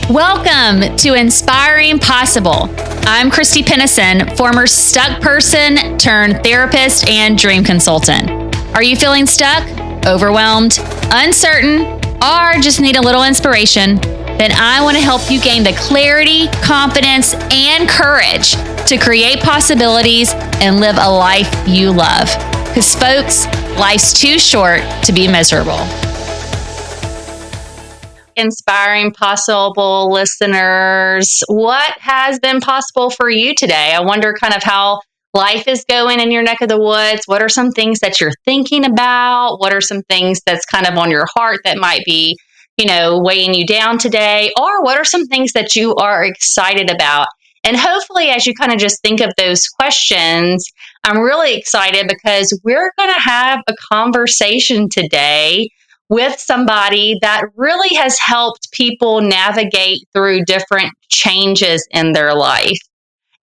Welcome to Inspiring Possible. I'm Christy Pennison, former stuck person turned therapist and dream consultant. Are you feeling stuck, overwhelmed, uncertain, or just need a little inspiration? Then I want to help you gain the clarity, confidence, and courage to create possibilities and live a life you love. Because folks, life's too short to be miserable. Inspiring Possible listeners, what has been possible for you today? I wonder kind of how life is going in your neck of the woods. What are some things that you're thinking about? What are some things that's kind of on your heart that might be, weighing you down today? Or what are some things that you are excited about? And hopefully, as you kind of just think of those questions, I'm really excited because we're going to have a conversation today with somebody that really has helped people navigate through different changes in their life.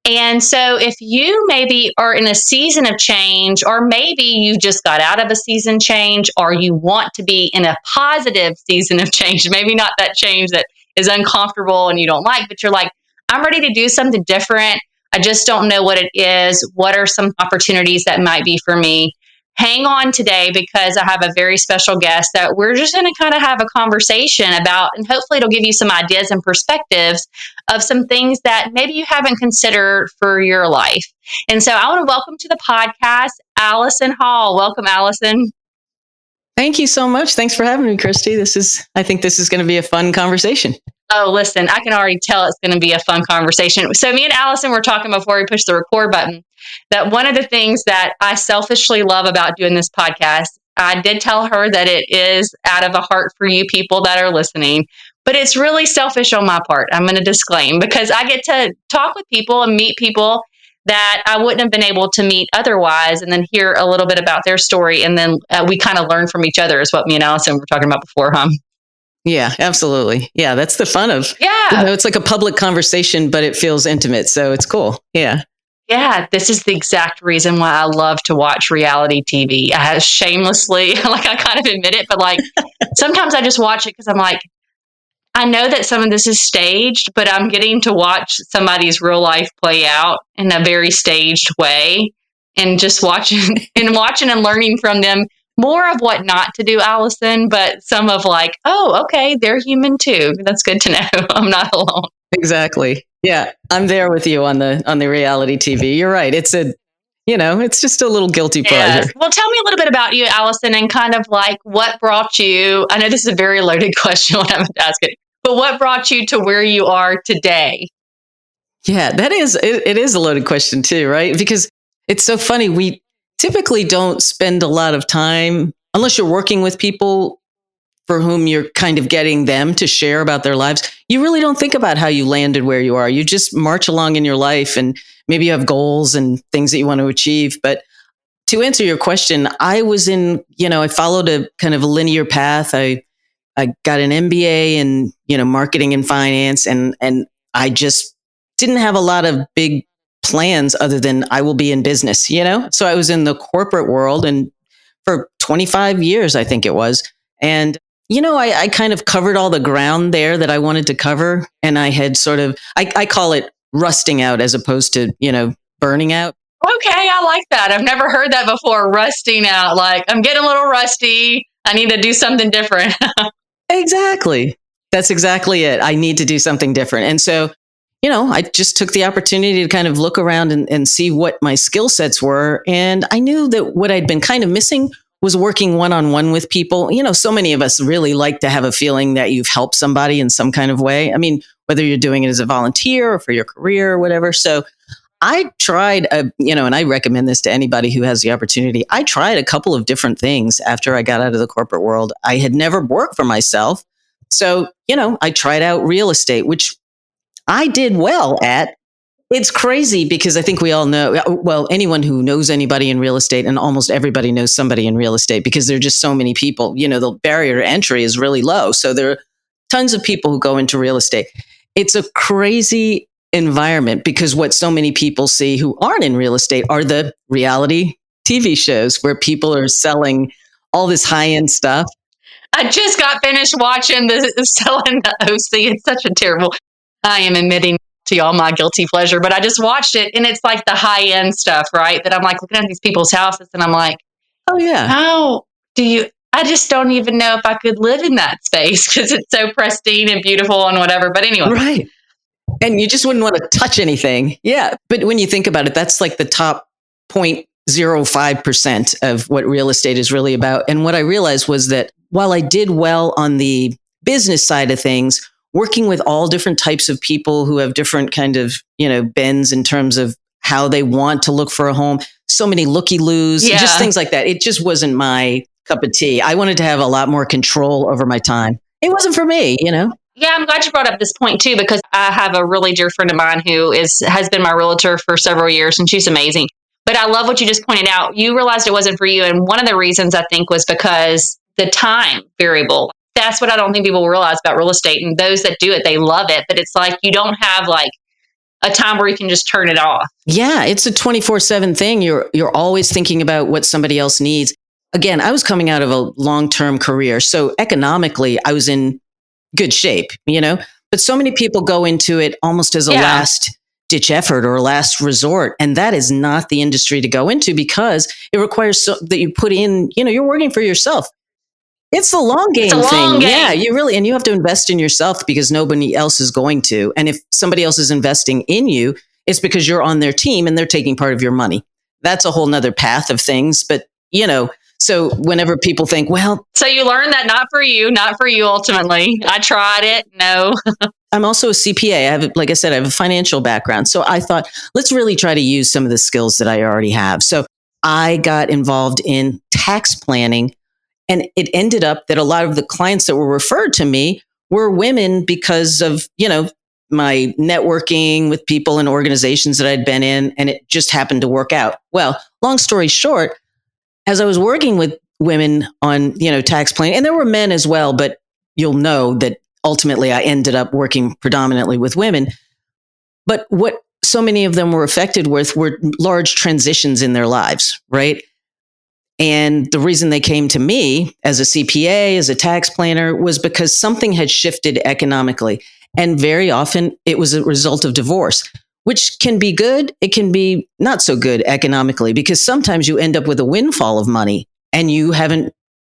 And so if you maybe are in a season of change, or maybe you just got out of a season change, or you want to be in a positive season of change, maybe not that change that is uncomfortable and you don't like, but you're like, I'm ready to do something different. I just don't know what it is. What are some opportunities that might be for me? Hang on today, because I have a very special guest that we're just going to kind of have a conversation about, and hopefully it'll give you some ideas and perspectives of some things that maybe you haven't considered for your life. And so I want to welcome to the podcast, Alison Hall. Welcome, Alison. Thank you so much. Thanks for having me, Christy. I think this is going to be a fun conversation. Oh, listen, I can already tell it's going to be a fun conversation. So me and Alison were talking before we pushed the record button that one of the things that I selfishly love about doing this podcast, I did tell her that it is out of a heart for you people that are listening, but it's really selfish on my part. I'm going to disclaim, because I get to talk with people and meet people that I wouldn't have been able to meet otherwise, and then hear a little bit about their story. And then we kind of learn from each other, is what me and Alison were talking about before, huh? Yeah, absolutely. Yeah, that's the fun of, it's like a public conversation, but it feels intimate. So it's cool. Yeah. Yeah, this is the exact reason why I love to watch reality TV. I shamelessly, I kind of admit it, but sometimes I just watch it because I'm like, I know that some of this is staged, but I'm getting to watch somebody's real life play out in a very staged way, and just watching and learning from them. More of what not to do, Alison, but some of oh, okay, they're human too. That's good to know. I'm not alone. Exactly. Yeah, I'm there with you on the reality TV. You're right. It's it's just a little guilty pleasure. Yes. Well, tell me a little bit about you, Alison, and kind of what brought you. I know this is a very loaded question when I'm asking, but what brought you to where you are today? Yeah, it is a loaded question too, right? Because it's so funny. We typically don't spend a lot of time, unless you're working with people for whom you're kind of getting them to share about their lives. You really don't think about how you landed where you are. You just march along in your life, and maybe you have goals and things that you want to achieve. But to answer your question, I was I followed a kind of a linear path. I got an MBA in, marketing and finance, and I just didn't have a lot of big plans other than I will be in business, So I was in the corporate world, and for 25 years, I think it was. And, I kind of covered all the ground there that I wanted to cover. And I had sort of, I call it rusting out as opposed to, burning out. Okay, I like that. I've never heard that before. Rusting out. I'm getting a little rusty. I need to do something different. Exactly. That's exactly it. I need to do something different. And so, I just took the opportunity to kind of look around and see what my skill sets were. And I knew that what I'd been kind of missing was working one-on-one with people. So many of us really like to have a feeling that you've helped somebody in some kind of way. I mean, whether you're doing it as a volunteer or for your career or whatever. So I tried, and I recommend this to anybody who has the opportunity. I tried a couple of different things after I got out of the corporate world. I had never worked for myself. So, I tried out real estate, which I did well at. It's crazy because I think we all know, well, anyone who knows anybody in real estate, and almost everybody knows somebody in real estate, because there are just so many people, the barrier to entry is really low. So there are tons of people who go into real estate. It's a crazy environment because what so many people see who aren't in real estate are the reality TV shows where people are selling all this high-end stuff. I just got finished watching the selling the OC. It's such a terrible. I am admitting to y'all my guilty pleasure, but I just watched it, and it's like the high end stuff, right? That I'm like looking at these people's houses, and I'm like, Oh yeah. how do you? I just don't even know if I could live in that space because it's so pristine and beautiful and whatever. But anyway, Right. And you just wouldn't want to touch anything. Yeah. But when you think about it, that's like the top 0.05% of what real estate is really about. And what I realized was that while I did well on the business side of things, working with all different types of people who have different kind of, bends in terms of how they want to look for a home, so many looky-loos, Yeah. just things like that. It just wasn't my cup of tea. I wanted to have a lot more control over my time. It wasn't for me. yeah, I'm glad you brought up this point too, because I have a really dear friend of mine who has been my realtor for several years, and she's amazing. But I love what you just pointed out. You realized it wasn't for you, and one of the reasons I think was because the time variable. That's what I don't think people realize about real estate. And those that do it, they love it, but it's like you don't have like a time where you can just turn it off. Yeah, it's a 24/7 thing. You're always thinking about what somebody else needs. Again, I was coming out of a long-term career, so economically I was in good shape, But so many people go into it almost as a last ditch effort or a last resort, and that is not the industry to go into because it requires that you put in, you're working for yourself. It's the long game thing. Yeah, and you have to invest in yourself because nobody else is going to. And if somebody else is investing in you, it's because you're on their team and they're taking part of your money. That's a whole nother path of things. But, so whenever people think, well. So you learned that not for you ultimately. I tried it. No. I'm also a CPA. Like I said, I have a financial background. So I thought, let's really try to use some of the skills that I already have. So I got involved in tax planning. And it ended up that a lot of the clients that were referred to me were women because of, my networking with people and organizations that I'd been in. And it just happened to work out. Well, long story short, as I was working with women on, tax planning, and there were men as well, but you'll know that ultimately I ended up working predominantly with women. But what so many of them were affected with were large transitions in their lives, right? And the reason they came to me as a CPA, as a tax planner, was because something had shifted economically. And very often it was a result of divorce, which can be good. It can be not so good economically because sometimes you end up with a windfall of money and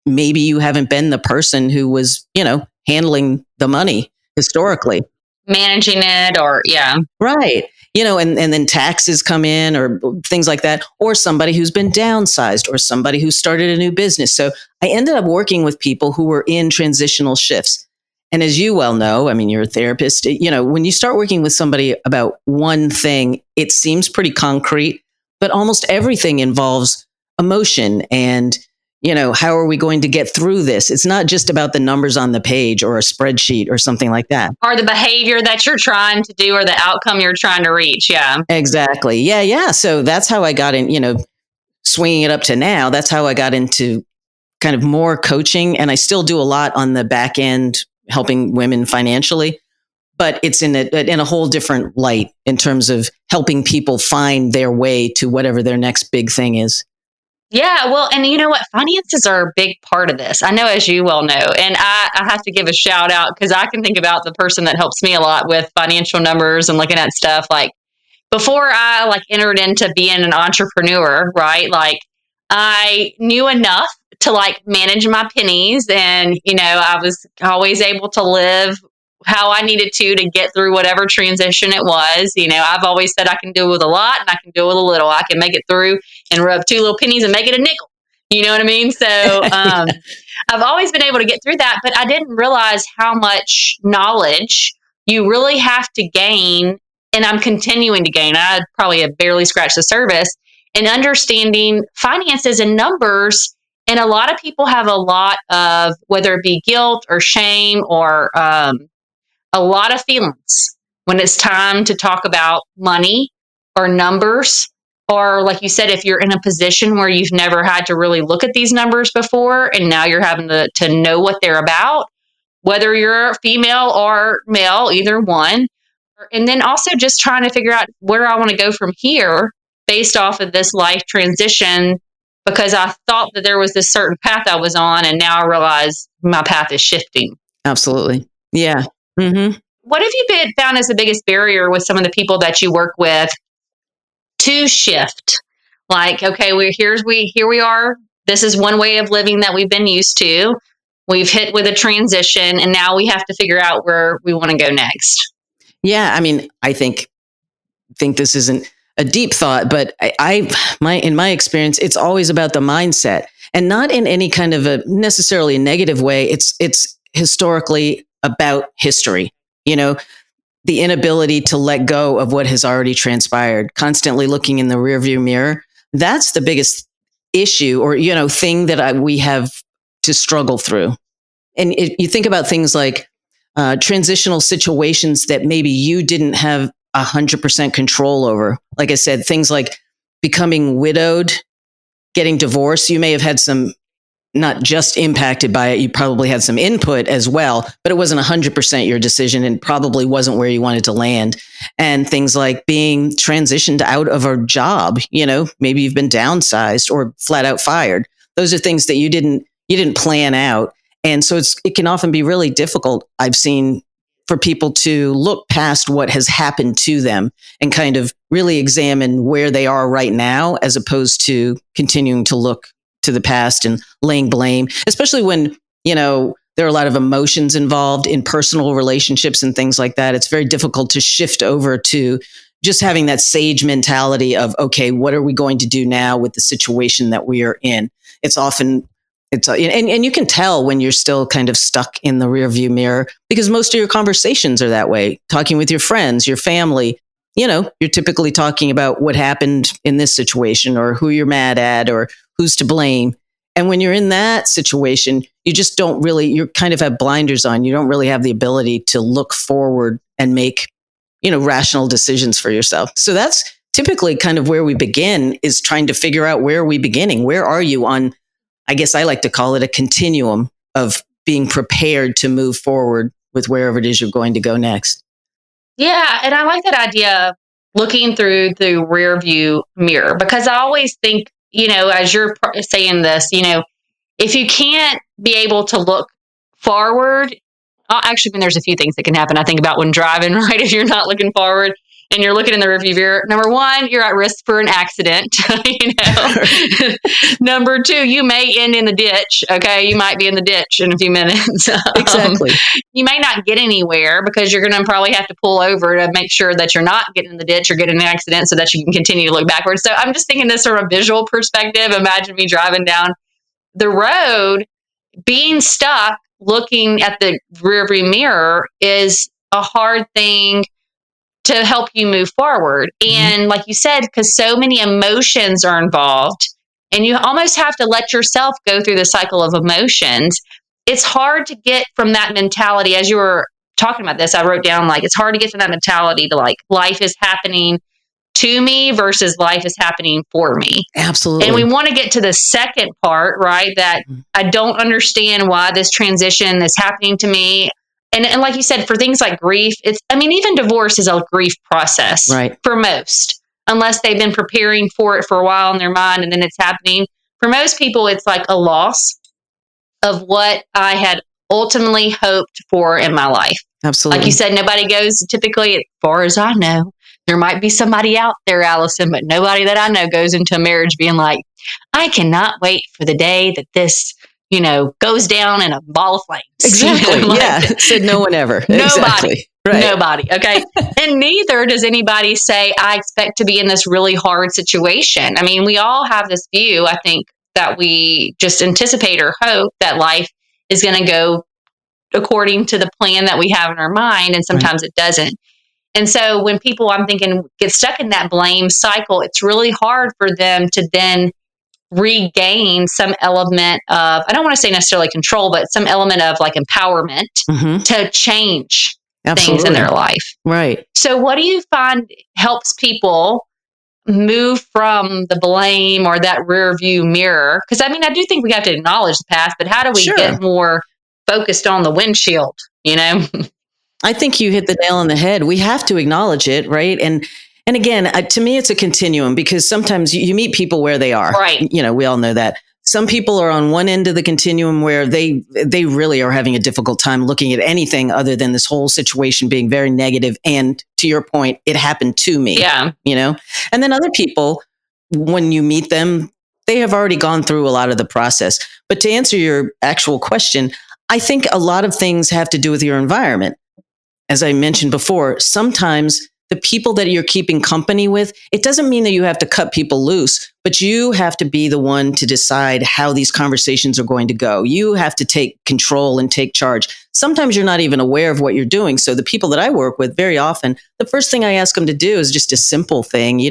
maybe you haven't been the person who was, handling the money historically. Managing it Right. And then taxes come in or things like that, or somebody who's been downsized or somebody who started a new business. So I ended up working with people who were in transitional shifts. And as you well know, I mean, you're a therapist, when you start working with somebody about one thing, it seems pretty concrete, but almost everything involves emotion and how are we going to get through this? It's not just about the numbers on the page or a spreadsheet or something like that. Or the behavior that you're trying to do or the outcome you're trying to reach. Yeah. Exactly. Yeah. So that's how I got in, swinging it up to now. That's how I got into kind of more coaching. And I still do a lot on the back end, helping women financially. But it's in a whole different light in terms of helping people find their way to whatever their next big thing is. Yeah, well, and you know what? Finances are a big part of this. I know, as you well know, and I have to give a shout out because I can think about the person that helps me a lot with financial numbers and looking at stuff. Like before I entered into being an entrepreneur, right? Like I knew enough to manage my pennies, and I was always able to live how I needed to get through whatever transition it was. I've always said I can deal with a lot and I can deal with a little. I can make it through and rub two little pennies and make it a nickel. You know what I mean? So I've always been able to get through that, but I didn't realize how much knowledge you really have to gain. And I'm continuing to gain. I probably have barely scratched the surface in understanding finances and numbers. And a lot of people have a lot of, whether it be guilt or shame or a lot of feelings when it's time to talk about money or numbers. Or like you said, if you're in a position where you've never had to really look at these numbers before, and now you're having to know what they're about, whether you're female or male, either one. And then also just trying to figure out where I want to go from here based off of this life transition because I thought that there was this certain path I was on, and now I realize my path is shifting. Absolutely. Yeah. Mm-hmm. What have you found as the biggest barrier with some of the people that you work with to shift? Like, okay, here we are. This is one way of living that we've been used to. We've hit with a transition, and now we have to figure out where we want to go next. Yeah, I mean, I think this isn't a deep thought, but in my experience, it's always about the mindset, and not in any kind of a necessarily negative way. It's historically about history. You know, the inability to let go of what has already transpired, constantly looking in the rearview mirror. That's the biggest issue, or thing that we have to struggle through. And you think about things like transitional situations that maybe you didn't have 100% control over. Like I said, things like becoming widowed, getting divorced. You may have had some, not just impacted by it, you probably had some input as well, but it wasn't 100% your decision and probably wasn't where you wanted to land. And things like being transitioned out of a job, maybe you've been downsized or flat out fired. Those are things that you didn't plan out. And so it can often be really difficult, I've seen, for people to look past what has happened to them and kind of really examine where they are right now, as opposed to continuing to look to the past and laying blame, especially when, there are a lot of emotions involved in personal relationships and things like that. It's very difficult to shift over to just having that sage mentality of, okay, what are we going to do now with the situation that we are in? And you can tell when you're still kind of stuck in the rearview mirror, because most of your conversations are that way. Talking with your friends, your family, you're typically talking about what happened in this situation, or who you're mad at, or who's to blame. And when you're in that situation, you kind of have blinders on. You don't really have the ability to look forward and make, rational decisions for yourself. So that's typically kind of where we begin, is trying to figure out, where are we beginning? Where are you on, I guess I like to call it a continuum of being prepared to move forward with wherever it is you're going to go next. Yeah. And I like that idea of looking through the rear view mirror, because I always think, as you're saying this, if you can't be able to look forward, actually, there's a few things that can happen. I think about when driving, right? If you're not looking forward and you're looking in the rearview mirror, number one, you're at risk for an accident. Number two, you may end in the ditch. Okay, you might be in the ditch in a few minutes. Exactly. You may not get anywhere because you're going to probably have to pull over to make sure that you're not getting in the ditch or getting in an accident, so that you can continue to look backwards. So I'm just thinking this from a visual perspective. Imagine me driving down the road, being stuck, looking at the rearview mirror is a hard thing to help you move forward. And like you said, because so many emotions are involved, and you almost have to let yourself go through the cycle of emotions, it's hard to get from that mentality. As you were talking about this, I wrote down, it's hard to get from that mentality to life is happening to me versus life is happening for me. Absolutely. And we want to get to the second part, right? That I don't understand why this transition is happening to me. And like you said, for things like grief, even divorce is a grief process, right, for most, unless they've been preparing for it for a while in their mind and then it's happening. For most people, it's like a loss of what I had ultimately hoped for in my life. Absolutely. Like you said, nobody goes, typically, as far as I know, there might be somebody out there, Alison, but nobody that I know goes into a marriage being like, I cannot wait for the day that this, goes down in a ball of flames. Exactly. Yeah. Said no one ever. Nobody. Exactly. Right. Nobody. Okay. And neither does anybody say, I expect to be in this really hard situation. We all have this view, I think, that we just anticipate or hope that life is going to go according to the plan that we have in our mind. And sometimes it doesn't. And so when people, I'm thinking, get stuck in that blame cycle, it's really hard for them to then regain some element of, I don't want to say necessarily control, but some element of empowerment to change things in their life. Right. So what do you find helps people move from the blame or that rear view mirror? Because I do think we have to acknowledge the past, but how do we get more focused on the windshield, I think you hit the nail on the head. We have to acknowledge it, right? And And again, to me, it's a continuum because sometimes you meet people where they are. Right. We all know that. Some people are on one end of the continuum where they really are having a difficult time looking at anything other than this whole situation being very negative. And to your point, it happened to me. Yeah. And then other people, when you meet them, they have already gone through a lot of the process. But to answer your actual question, I think a lot of things have to do with your environment. As I mentioned before, sometimes the people that you're keeping company with, it doesn't mean that you have to cut people loose, but you have to be the one to decide how these conversations are going to go. You have to take control and take charge. Sometimes you're not even aware of what you're doing. So the people that I work with, very often, the first thing I ask them to do is just a simple thing.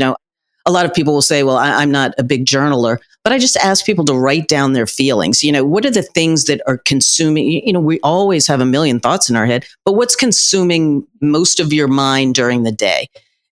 A lot of people will say, well, I'm not a big journaler, but I just ask people to write down their feelings. What are the things that are consuming? We always have a million thoughts in our head, but what's consuming most of your mind during the day?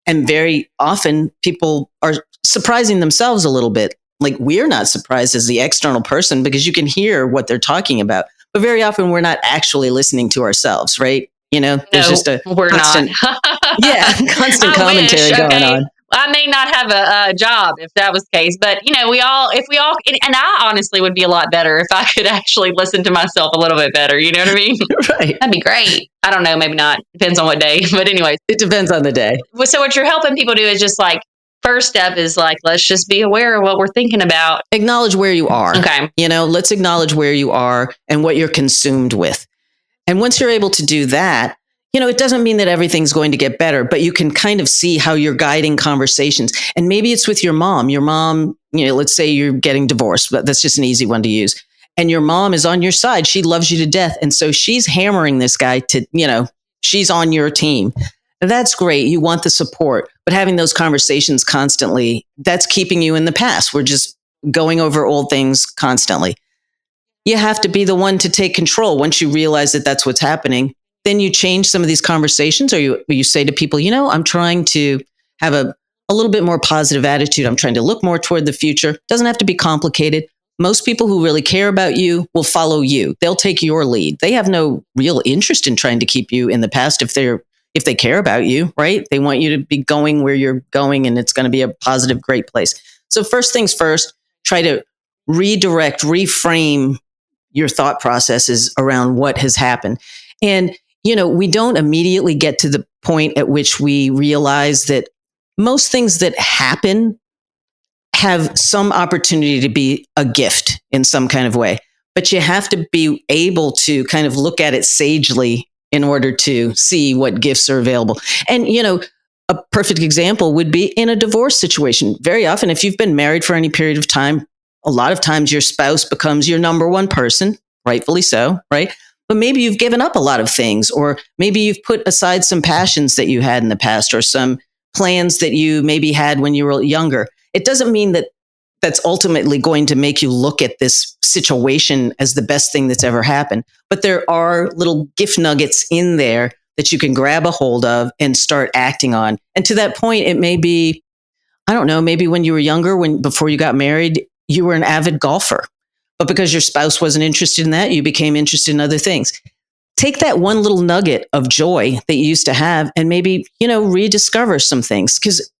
And very often people are surprising themselves a little bit. Like, we're not surprised as the external person because you can hear what they're talking about. But very often we're not actually listening to ourselves, right? There's just a we're constant, not. constant commentary going on. I may not have a job if that was the case, but and I honestly would be a lot better if I could actually listen to myself a little bit better. You know what I mean? Right. That'd be great. I don't know, maybe not. Depends on what day. But anyways. It depends on the day. So what you're helping people do is just like, first step is like, let's just be aware of what we're thinking about. Acknowledge where you are. Okay. Let's acknowledge where you are and what you're consumed with. And once you're able to do that, it doesn't mean that everything's going to get better, but you can kind of see how you're guiding conversations. And maybe it's with your mom. Your mom, let's say you're getting divorced, but that's just an easy one to use. And your mom is on your side. She loves you to death. And so she's hammering this guy to, she's on your team. That's great. You want the support, but having those conversations constantly, that's keeping you in the past. We're just going over old things constantly. You have to be the one to take control. Once you realize that that's what's happening, then you change some of these conversations, or you say to people, I'm trying to have a little bit more positive attitude. I'm trying to look more toward the future. It doesn't have to be complicated. Most people who really care about you will follow you. They'll take your lead. They have no real interest in trying to keep you in the past if they care about you, right? They want you to be going where you're going, and it's going to be a positive, great place. So first things first, try to redirect, reframe your thought processes around what has happened. And we don't immediately get to the point at which we realize that most things that happen have some opportunity to be a gift in some kind of way. But you have to be able to kind of look at it sagely in order to see what gifts are available. And, a perfect example would be in a divorce situation. Very often, if you've been married for any period of time, a lot of times your spouse becomes your number one person, rightfully so, right? But maybe you've given up a lot of things, or maybe you've put aside some passions that you had in the past, or some plans that you maybe had when you were younger. It doesn't mean that that's ultimately going to make you look at this situation as the best thing that's ever happened. But there are little gift nuggets in there that you can grab a hold of and start acting on. And to that point, it may be, I don't know, maybe when you were younger, before you got married, you were an avid golfer. But because your spouse wasn't interested in that, you became interested in other things. Take that one little nugget of joy that you used to have and maybe, rediscover some things. Because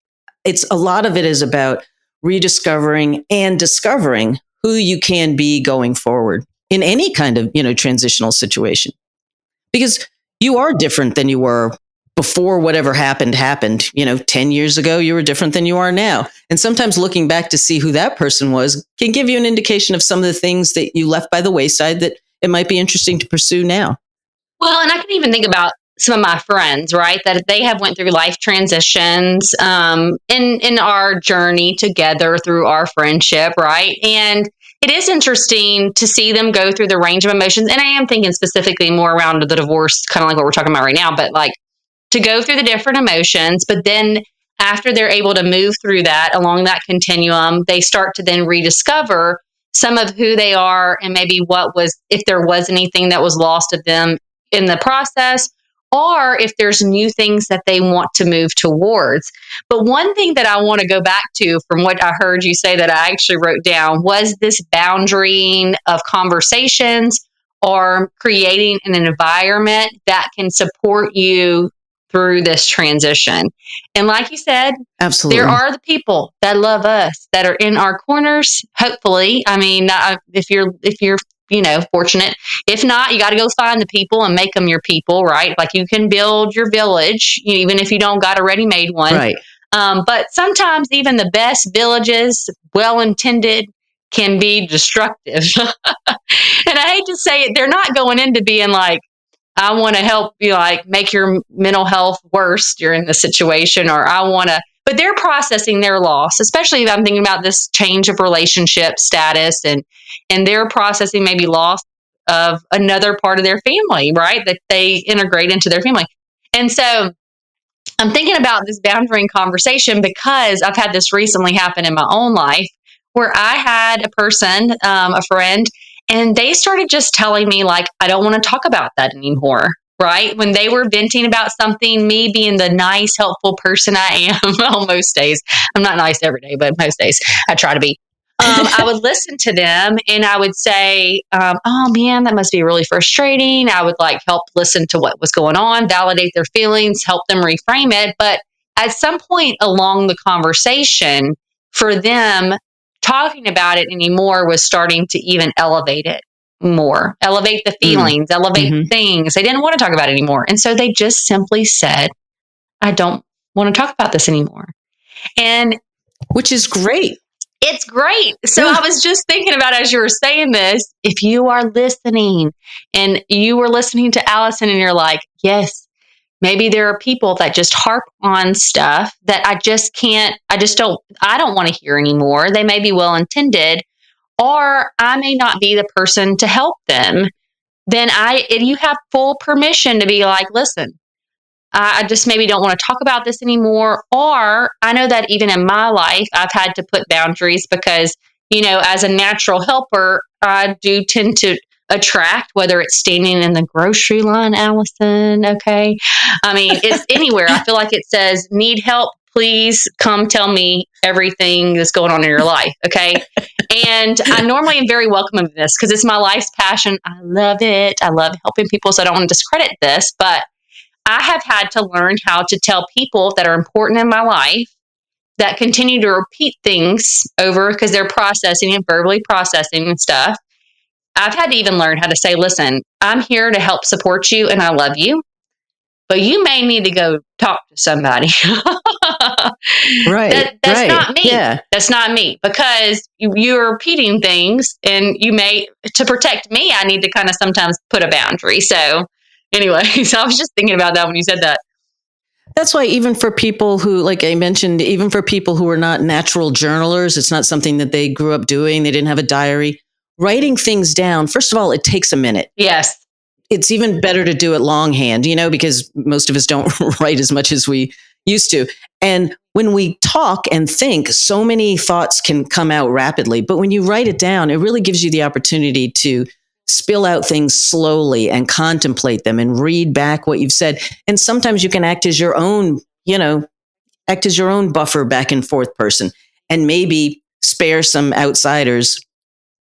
a lot of it is about rediscovering and discovering who you can be going forward in any kind of, transitional situation. Because you are different than you were before whatever happened. 10 years ago, you were different than you are now. And sometimes looking back to see who that person was can give you an indication of some of the things that you left by the wayside that it might be interesting to pursue now. Well, and I can even think about some of my friends, right, that they have went through life transitions in our journey together through our friendship, right? And it is interesting to see them go through the range of emotions. And I am thinking specifically more around the divorce, kind of like what we're talking about right now, but like to go through the different emotions. But then after they're able to move through that along that continuum, they start to then rediscover some of who they are and maybe if there was anything that was lost of them in the process, or if there's new things that they want to move towards. But one thing that I want to go back to from what I heard you say that I actually wrote down was this boundarying of conversations or creating an environment that can support you through this transition. And like you said, Absolutely. there are the people that love us that are in our corners. Hopefully, I mean, if you're fortunate. If not, you got to go find the people and make them your people, right? Like you can build your village, even if you don't got a ready-made one. Right. But sometimes even the best villages, well intended, can be destructive. And I hate to say it, they're not going into being like, I want to help you, like make your mental health worse during the situation, or I want to, but they're processing their loss, especially if I'm thinking about this change of relationship status, and they're processing maybe loss of another part of their family, right? That they integrate into their family. And so I'm thinking about this boundary conversation because I've had this recently happen in my own life where I had a person, a friend, and they started just telling me, like, I don't want to talk about that anymore. Right? When they were venting about something, me being the nice, helpful person I am, well, most days, I'm not nice every day, but most days I try to be. I would listen to them and I would say, oh man, that must be really frustrating. I would like help listen to what was going on, validate their feelings, help them reframe it. But at some point along the conversation, for them, talking about it anymore was starting to even elevate it more, elevate the feelings, elevate things. They didn't want to talk about it anymore. And so they just simply said, I don't want to talk about this anymore. And which is great. It's great. So I was just thinking about, as you were saying this, if you are listening and you were listening to Alison and you're like, yes, maybe there are people that just harp on stuff that I don't want to hear anymore. They may be well intended, or I may not be the person to help them. Then you have full permission to be like, listen, I just maybe don't want to talk about this anymore. Or I know that even in my life, I've had to put boundaries because, as a natural helper, I do tend to attract, whether it's standing in the grocery line, Alison, okay? I mean, it's anywhere. I feel like it says, need help, please come tell me everything that's going on in your life, okay? And I normally am very welcoming of this because it's my life's passion. I love it. I love helping people, so I don't want to discredit this, but I have had to learn how to tell people that are important in my life that continue to repeat things over because they're processing and verbally processing and stuff. I've had to even learn how to say, listen, I'm here to help support you and I love you, but you may need to go talk to somebody. Right. That's not me. Yeah. That's not me, because you're repeating things, and to protect me, I need to kind of sometimes put a boundary. So anyway, so I was just thinking about that when you said that. That's why even for people who, like I mentioned, even for people who are not natural journalers, it's not something that they grew up doing. They didn't have a diary. Writing things down, first of all, it takes a minute. Yes. It's even better to do it longhand, because most of us don't write as much as we used to. And when we talk and think, so many thoughts can come out rapidly. But when you write it down, it really gives you the opportunity to spill out things slowly and contemplate them and read back what you've said. And sometimes you can act as your own buffer back and forth person, and maybe spare some outsiders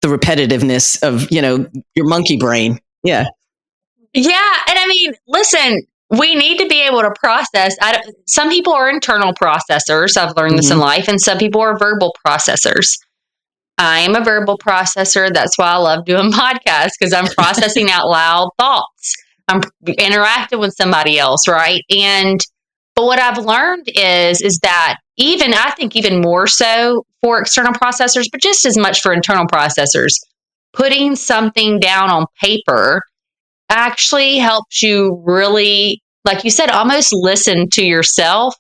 the repetitiveness of, your monkey brain. Yeah. Yeah. And I mean, listen, we need to be able to process. Some people are internal processors. I've learned this in life. And some people are verbal processors. I am a verbal processor. That's why I love doing podcasts, because I'm processing out loud thoughts. I'm interacting with somebody else, right? But what I've learned is that I think even more so for external processors, but just as much for internal processors, putting something down on paper actually helps you really, like you said, almost listen to yourself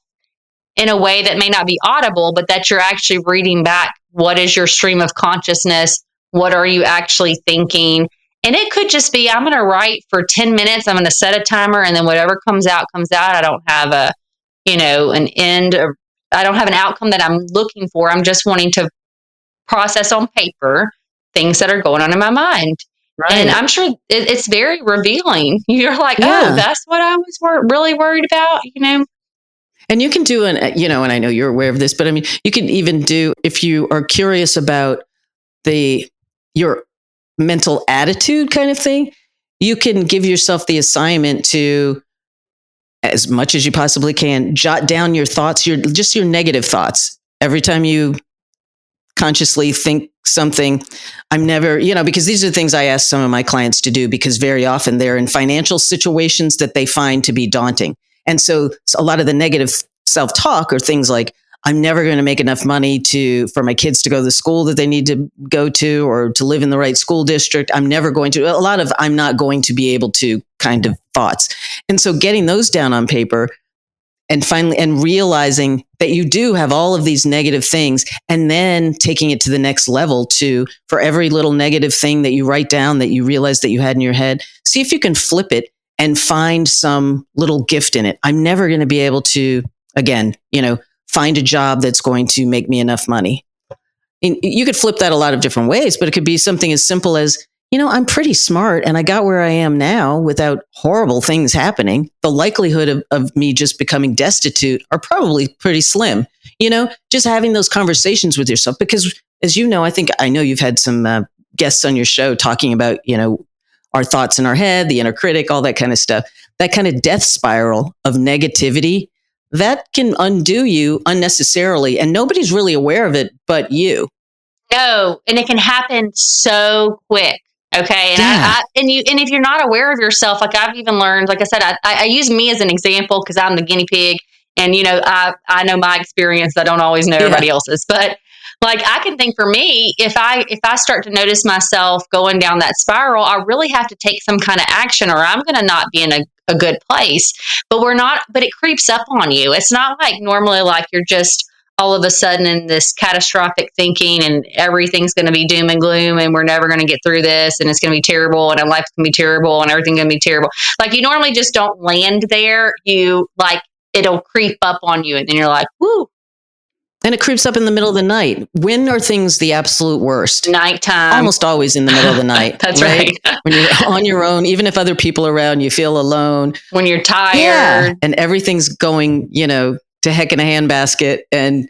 in a way that may not be audible, but that you're actually reading back. What is your stream of consciousness? What are you actually thinking? And it could just be, I'm going to write for 10 minutes. I'm going to set a timer, and then whatever comes out, comes out. I don't have an end, or I don't have an outcome that I'm looking for. I'm just wanting to process on paper things that are going on in my mind. Right. And I'm sure it's very revealing. You're like, oh, that's what I was really worried about, And you can do and I know you're aware of this, but I mean, you can even do, if you are curious about your mental attitude kind of thing, you can give yourself the assignment to as much as you possibly can. Jot down your thoughts, your negative thoughts. Every time you consciously think something, I'm never, because these are the things I ask some of my clients to do, because very often they're in financial situations that they find to be daunting. And so a lot of the negative self-talk are things like, I'm never going to make enough money for my kids to go to the school that they need to go to, or to live in the right school district. I'm never going to, a lot of I'm not going to be able to kind of thoughts. And so getting those down on paper and finally, and realizing that you do have all of these negative things, and then taking it to the next level for every little negative thing that you write down that you realize that you had in your head, see if you can flip it and find some little gift in it. I'm never going to be able to, again, find a job that's going to make me enough money. And you could flip that a lot of different ways, but it could be something as simple as, I'm pretty smart and I got where I am now without horrible things happening. The likelihood of me just becoming destitute are probably pretty slim. Just having those conversations with yourself, because as I know you've had some guests on your show talking about, our thoughts in our head, the inner critic, all that kind of stuff, that kind of death spiral of negativity that can undo you unnecessarily. And nobody's really aware of it but you. No, and it can happen so quick. Okay. And and if you're not aware of yourself, like I've even learned, like I said, I use me as an example because I'm the guinea pig, and I know my experience. I don't always know everybody else's, but like I can think for me, if I start to notice myself going down that spiral, I really have to take some kind of action, or I'm going to not be in a good place. But it creeps up on you. It's not like normally like you're just all of a sudden in this catastrophic thinking and everything's going to be doom and gloom and we're never going to get through this and it's going to be terrible and our life's going to be terrible and everything's going to be terrible. Like you normally just don't land there. It'll creep up on you and then you're like, whoo. And it creeps up in the middle of the night. When are things the absolute worst? Nighttime. Almost always in the middle of the night. That's right. When you're on your own, even if other people are around, you feel alone. When you're tired. Yeah. And everything's going, to heck in a handbasket. And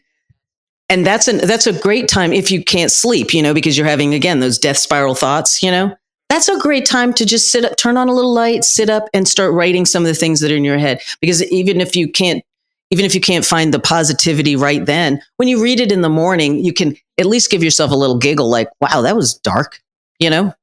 that's a great time if you can't sleep, because you're having, again, those death spiral thoughts, that's a great time to just sit up, turn on a little light, sit up and start writing some of the things that are in your head. Because even if you can't find the positivity right then, when you read it in the morning, you can at least give yourself a little giggle like, wow, that was dark, and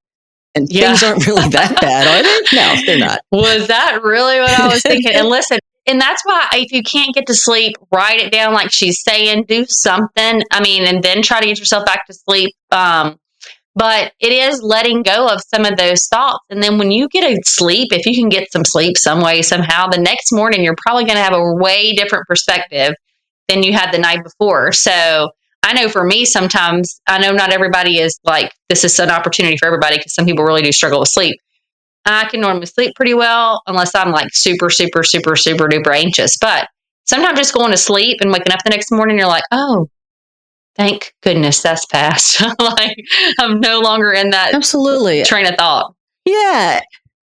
things aren't really that bad, are they? No, they're not. Was that really what I was thinking? And listen, and that's why if you can't get to sleep, write it down like she's saying, do something. And then try to get yourself back to sleep. But it is letting go of some of those thoughts. And then when you get a sleep, if you can get some sleep some way, somehow, the next morning, you're probably going to have a way different perspective than you had the night before. So I know for me, sometimes, I know not everybody is like, this is an opportunity for everybody because some people really do struggle with sleep. I can normally sleep pretty well unless I'm like super, super, super, super duper anxious. But sometimes just going to sleep and waking up the next morning, you're like, oh, thank goodness that's passed. Like I'm no longer in that absolutely train of thought. Yeah.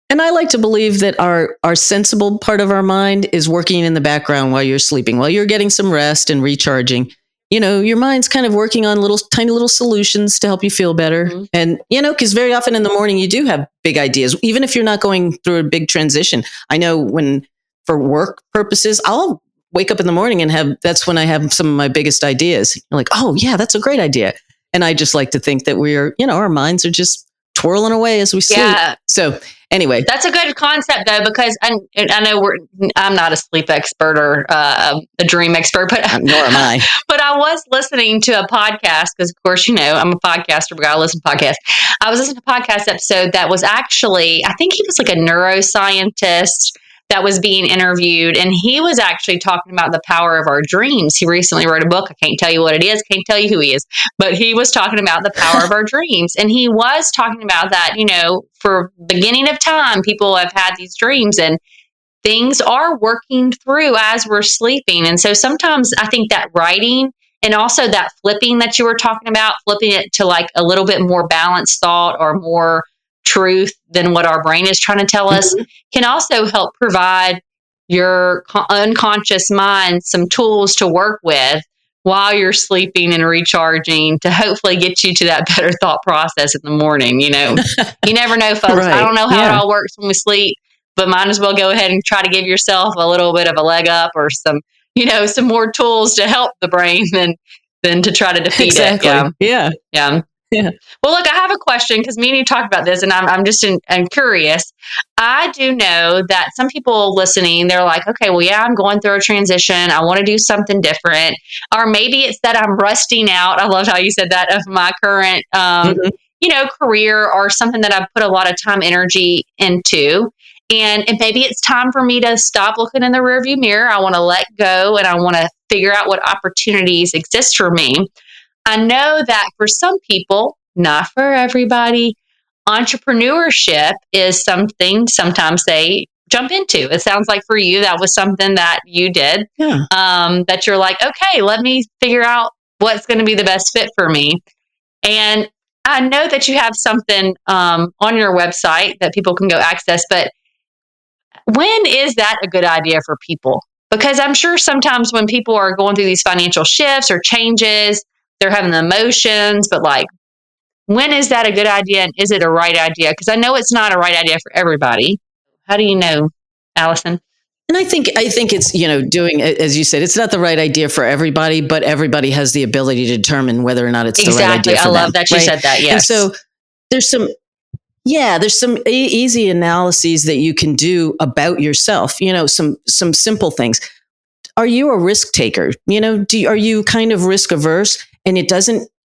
And I like to believe that our sensible part of our mind is working in the background while you're sleeping, while you're getting some rest and recharging. Your mind's kind of working on tiny little solutions to help you feel better. Mm-hmm. And, because very often in the morning you do have big ideas, even if you're not going through a big transition. I know for work purposes, I'll wake up in the morning and that's when I have some of my biggest ideas. You're like, oh yeah, that's a great idea. And I just like to think that we're, our minds are just twirling away as we sleep. Yeah. So anyway, that's a good concept though, because I know I'm not a sleep expert or a dream expert, but nor am I. But I was listening to a podcast because, of course, I'm a podcaster. We got to listen to podcasts. I was listening to a podcast episode that was actually, I think he was like a neuroscientist that was being interviewed, and he was actually talking about the power of our dreams. He recently wrote a book. I can't tell you what it is, can't tell you who he is, but he was talking about the power of our dreams. And he was talking about that, for beginning of time, people have had these dreams and things are working through as we're sleeping. And so sometimes I think that writing and also that flipping that you were talking about, flipping it to like a little bit more balanced thought or more truth than what our brain is trying to tell us, can also help provide your unconscious mind some tools to work with while you're sleeping and recharging to hopefully get you to that better thought process in the morning. You never know, folks. Right. I don't know how it all works when we sleep, but might as well go ahead and try to give yourself a little bit of a leg up or some, some more tools to help the brain than to try to defeat Exactly. it. Yeah. Yeah. Yeah. Well, look, I have a question because me and you talked about this, and I'm just I'm curious. I do know that some people listening, they're like, okay, well, yeah, I'm going through a transition. I want to do something different. Or maybe it's that I'm rusting out. I love how you said that, of my current, career, or something that I've put a lot of time, energy into. And maybe it's time for me to stop looking in the rearview mirror. I want to let go, and I want to figure out what opportunities exist for me. I know that for some people, not for everybody, entrepreneurship is something sometimes they jump into. It sounds like for you, that was something that you did, Yeah. that you're like, okay, let me figure out what's going to be the best fit for me. And I know that you have something on your website that people can go access, but when is that a good idea for people? Because I'm sure sometimes when people are going through these financial shifts or changes, they're having the emotions, but like, when is that a good idea, and is it a right idea? Because I know it's not a right idea for everybody. How do you know, Alison? And I think it's, doing, as you said, it's not the right idea for everybody, but everybody has the ability to determine whether or not it's the right idea for I them. love that you said that. Yes. And so there's some easy analyses that you can do about yourself, some simple things. Are you a risk taker? Are you kind of risk averse? And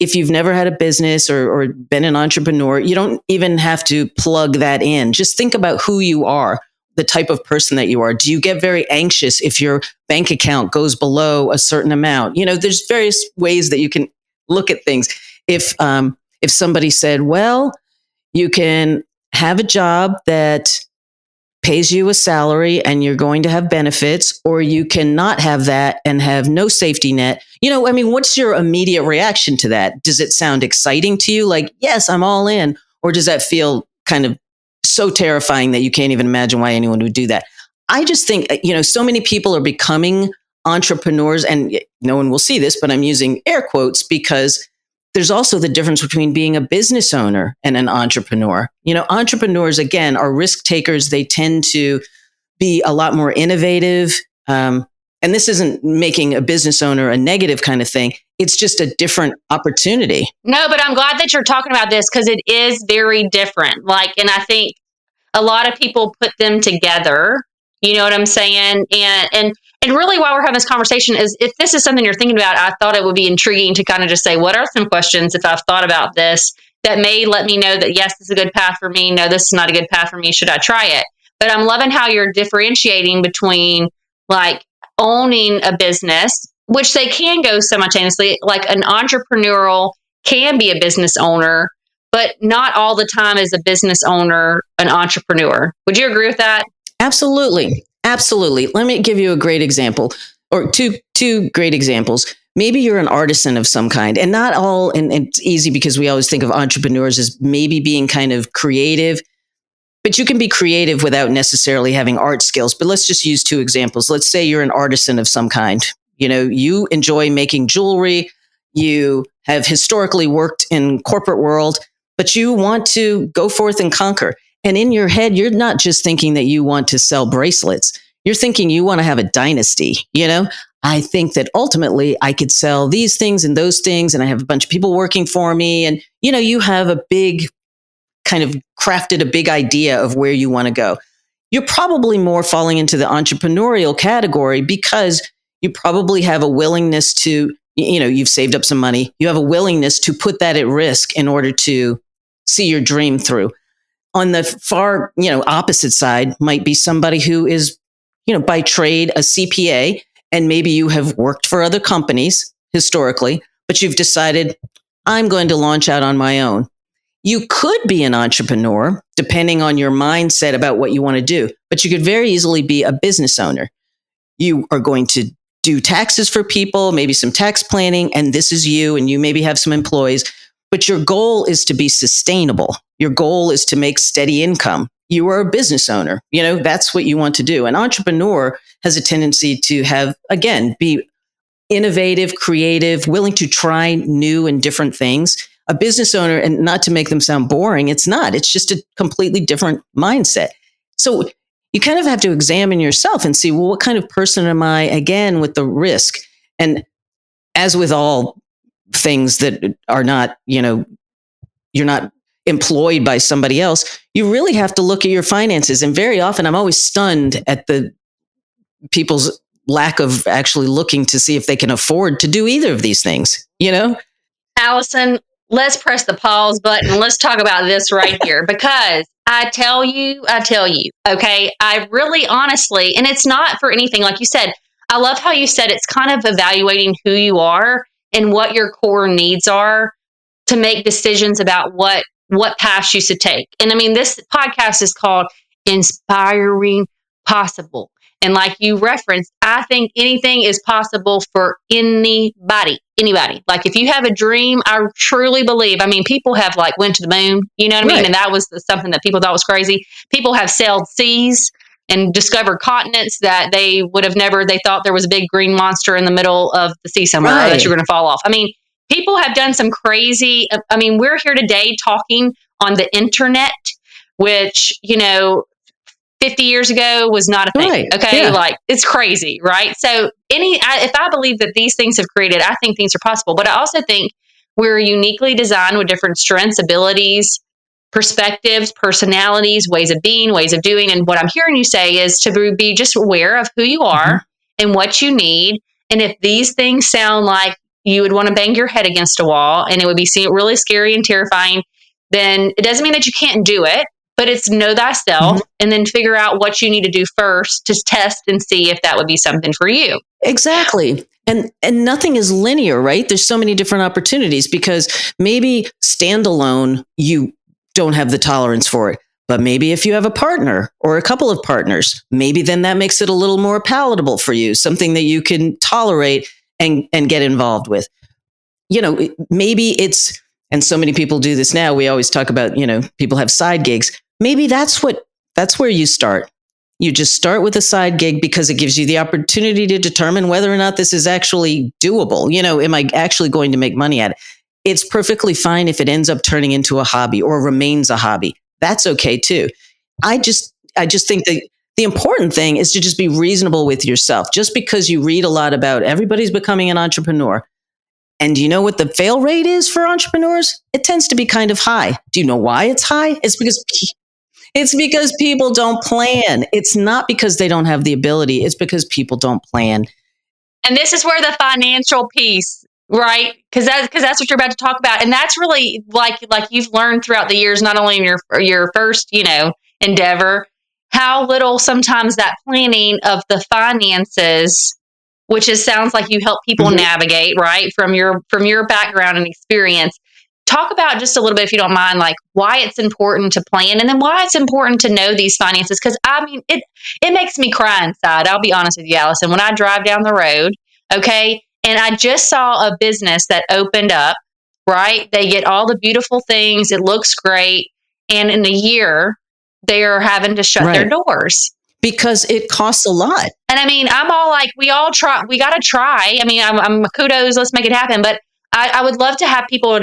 if you've never had a business or been an entrepreneur, you don't even have to plug that in. Just think about who you are, the type of person that you are. Do you get very anxious if your bank account goes below a certain amount? There's various ways that you can look at things. If somebody said, well, you can have a job that pays you a salary and you're going to have benefits, or you cannot have that and have no safety net. What's your immediate reaction to that? Does it sound exciting to you? Like, yes, I'm all in. Or does that feel kind of so terrifying that you can't even imagine why anyone would do that? I just think, so many people are becoming entrepreneurs, and no one will see this, but I'm using air quotes because there's also the difference between being a business owner and an entrepreneur. Entrepreneurs, again, are risk takers. They tend to be a lot more innovative. And this isn't making a business owner a negative kind of thing. It's just a different opportunity. No, but I'm glad that you're talking about this because it is very different. And I think a lot of people put them together. You know what I'm saying? And really, while we're having this conversation, is if this is something you're thinking about, I thought it would be intriguing to kind of just say, what are some questions, if I've thought about this, that may let me know that, yes, this is a good path for me. No, this is not a good path for me. Should I try it? But I'm loving how you're differentiating between like owning a business, which they can go simultaneously. Like an entrepreneurial can be a business owner, but not all the time is a business owner an entrepreneur. Would you agree with that? Absolutely. Absolutely. Let me give you a great example, or two great examples. Maybe you're an artisan of some kind, and not all, and it's easy because we always think of entrepreneurs as maybe being kind of creative, but you can be creative without necessarily having art skills. But let's just use two examples. Let's say you're an artisan of some kind. You enjoy making jewelry. You have historically worked in corporate world, but you want to go forth and conquer. And in your head, you're not just thinking that you want to sell bracelets. You're thinking you want to have a dynasty. I think that ultimately I could sell these things and those things, and I have a bunch of people working for me. And, you have a big kind of crafted a big idea of where you want to go. You're probably more falling into the entrepreneurial category because you probably have a willingness to, you've saved up some money. You have a willingness to put that at risk in order to see your dream through. On the far, opposite side might be somebody who is, by trade, a CPA, and maybe you have worked for other companies historically, but you've decided, I'm going to launch out on my own. You could be an entrepreneur, depending on your mindset about what you want to do, but you could very easily be a business owner. You are going to do taxes for people, maybe some tax planning, and this is you, and you maybe have some employees, but your goal is to be sustainable. Your goal is to make steady income. You are a business owner. That's what you want to do. An entrepreneur has a tendency to have, again, be innovative, creative, willing to try new and different things. A business owner, and not to make them sound boring, it's not. It's just a completely different mindset. So you kind of have to examine yourself and see, well, what kind of person am I, again, with the risk? And as with all things that are not, you're not employed by somebody else, you really have to look at your finances. And very often I'm always stunned at the people's lack of actually looking to see if they can afford to do either of these things, Alison, let's press the pause button and let's talk about this right here, because I tell you, okay, I really honestly, and it's not for anything, like you said, I love how you said it's kind of evaluating who you are and what your core needs are to make decisions about what path you should take. And I mean, this podcast is called Inspiring Possible. And like you referenced, I think anything is possible for anybody. Like if you have a dream, I truly believe, I mean, people have like went to the moon, you know what I mean? Right. And that was something that people thought was crazy. People have sailed seas and discovered continents that they would have never, they thought there was a big green monster in the middle of the sea somewhere, or that you were going to fall off. I mean, people have done some crazy, I mean, we're here today talking on the internet, which, 50 years ago was not a thing. Right. Okay. Yeah. Like it's crazy. Right. So if I believe that these things have created, I think things are possible, but I also think we're uniquely designed with different strengths, abilities, perspectives, personalities, ways of being, ways of doing. And what I'm hearing you say is to be just aware of who you are and what you need. And if these things sound like you would want to bang your head against a wall and it would be really scary and terrifying, then it doesn't mean that you can't do it. But it's know thyself and then figure out what you need to do first to test and see if that would be something for you. Exactly. And nothing is linear, right? There's so many different opportunities because maybe standalone, you don't have the tolerance for it. But maybe if you have a partner or a couple of partners, maybe then that makes it a little more palatable for you, something that you can tolerate and get involved with. Maybe it's, and so many people do this now. We always talk about, people have side gigs. Maybe that's where you start. You just start with a side gig because it gives you the opportunity to determine whether or not this is actually doable. Am I actually going to make money at it? It's perfectly fine if it ends up turning into a hobby or remains a hobby. That's okay too. I just think that the important thing is to just be reasonable with yourself. Just because you read a lot about everybody's becoming an entrepreneur, and do you know what the fail rate is for entrepreneurs? It tends to be kind of high. Do you know why it's high? It's because people don't plan. It's not because they don't have the ability. It's because people don't plan. And this is where the financial piece, right? Because that's what you're about to talk about. And that's really like you've learned throughout the years, not only in your first, endeavor, how little sometimes that planning of the finances, which sounds like you help people navigate, right? From your background and experience. Talk about just a little bit, if you don't mind, like why it's important to plan and then why it's important to know these finances. Because I mean, it makes me cry inside. I'll be honest with you, Alison. When I drive down the road, okay, and I just saw a business that opened up, right? They get all the beautiful things. It looks great. And in a year, they are having to shut their doors. Because it costs a lot. And I mean, I'm all like, we got to try. I mean, I'm kudos, let's make it happen. But I would love to have people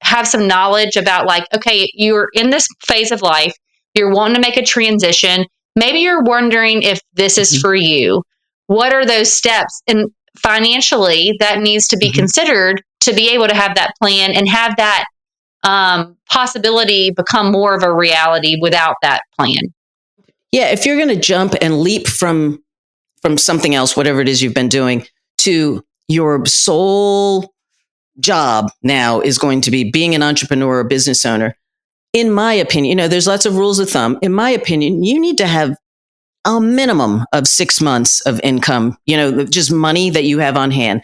have some knowledge about like, okay, you're in this phase of life, you're wanting to make a transition. Maybe you're wondering if this is for you. What are those steps? And financially, that needs to be considered to be able to have that plan and have that possibility become more of a reality without that plan. Yeah, if you're going to jump and leap from something else, whatever it is you've been doing, to your sole job now is going to be being an entrepreneur or business owner, in my opinion, there's lots of rules of thumb. In my opinion, you need to have a minimum of 6 months of income, just money that you have on hand.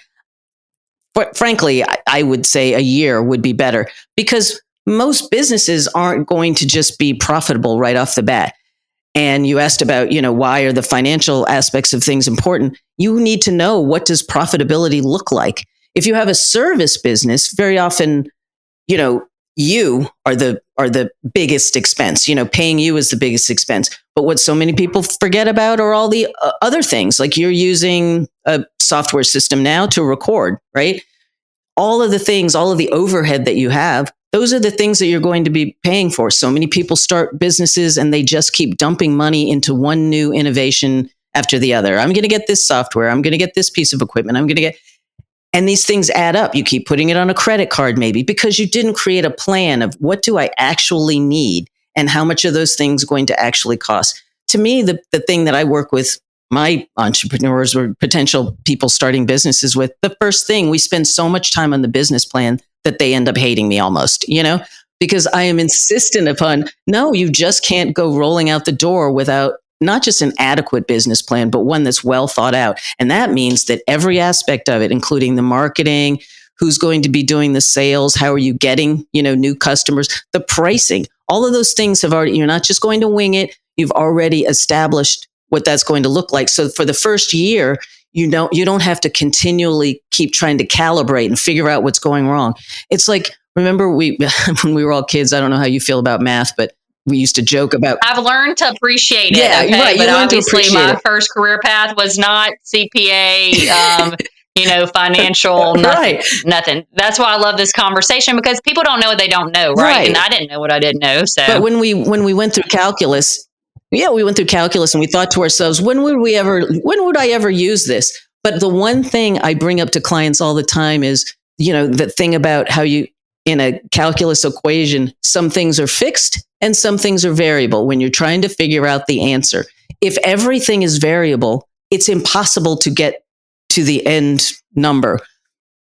But frankly, I would say a year would be better because most businesses aren't going to just be profitable right off the bat. And you asked about, why are the financial aspects of things important? You need to know, what does profitability look like? If you have a service business, very often, you are the biggest expense. Paying you is the biggest expense. But what so many people forget about are all the other things, like you're using a software system now to record, right? All of the things, all of the overhead that you have, those are the things that you're going to be paying for. So many people start businesses and they just keep dumping money into one new innovation after the other. I'm going to get this software. I'm going to get this piece of equipment. I'm going to get, and these things add up. You keep putting it on a credit card maybe because you didn't create a plan of what do I actually need and how much are those things going to actually cost. To me, the thing that I work with my entrepreneurs or potential people starting businesses with, the first thing, we spend so much time on the business plan that they end up hating me almost, because I am insistent upon, no, you just can't go rolling out the door without not just an adequate business plan, but one that's well thought out. And that means that every aspect of it, including the marketing, who's going to be doing the sales, how are you getting, new customers, the pricing, all of those things you're not just going to wing it. You've already established what that's going to look like. So for the first year, you don't have to continually keep trying to calibrate and figure out what's going wrong. It's like, remember when we were all kids, I don't know how you feel about math, but we used to joke about. I've learned to appreciate it. Yeah, okay? right. But obviously my first career path was not CPA, financial, nothing, right. Nothing. That's why I love this conversation because people don't know what they don't know. Right. And I didn't know what I didn't know. So, but when we went through calculus, we went through calculus and we thought to ourselves, when would I ever use this? But the one thing I bring up to clients all the time is, the thing about how in a calculus equation, some things are fixed and some things are variable when you're trying to figure out the answer. If everything is variable, it's impossible to get to the end number.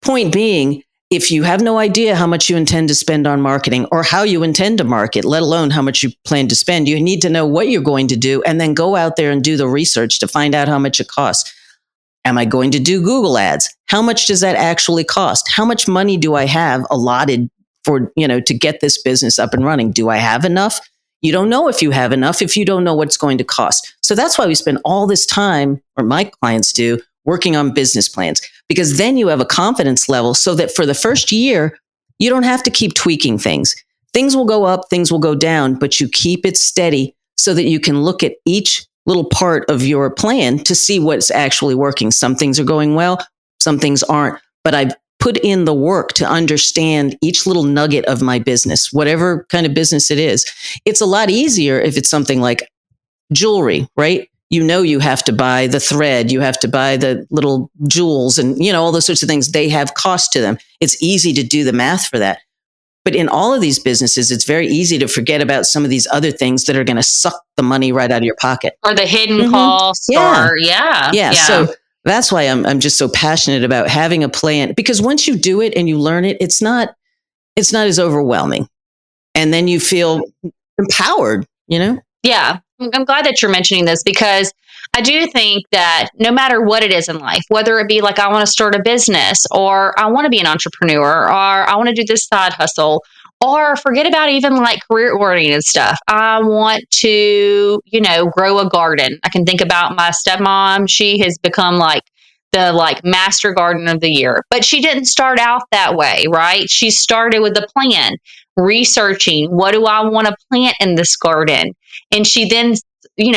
Point being, if you have no idea how much you intend to spend on marketing or how you intend to market, let alone how much you plan to spend, you need to know what you're going to do and then go out there and do the research to find out how much it costs. Am I going to do Google ads? How much does that actually cost? How much money do I have allotted for, to get this business up and running? Do I have enough? You don't know if you have enough if you don't know what it's going to cost. So that's why we spend all this time, or my clients do, working on business plans, because then you have a confidence level so that for the first year, you don't have to keep tweaking things. Things will go up, things will go down, but you keep it steady so that you can look at each little part of your plan to see what's actually working. Some things are going well, some things aren't, but I've put in the work to understand each little nugget of my business, whatever kind of business it is. It's a lot easier if it's something like jewelry, right? You have to buy the thread, you have to buy the little jewels and, all those sorts of things. They have cost to them. It's easy to do the math for that. But in all of these businesses, it's very easy to forget about some of these other things that are going to suck the money right out of your pocket. Or the hidden costs. Yeah. So that's why I'm just so passionate about having a plan, because once you do it and you learn it, it's not as overwhelming. And then you feel empowered, Yeah. I'm glad that you're mentioning this because I do think that no matter what it is in life, whether it be like I want to start a business or I want to be an entrepreneur or I want to do this side hustle or forget about even like career oriented and stuff. I want to, grow a garden. I can think about my stepmom. She has become like the master gardener of the year, but she didn't start out that way, right? She started with a plan, researching what do I want to plant in this garden. And she then,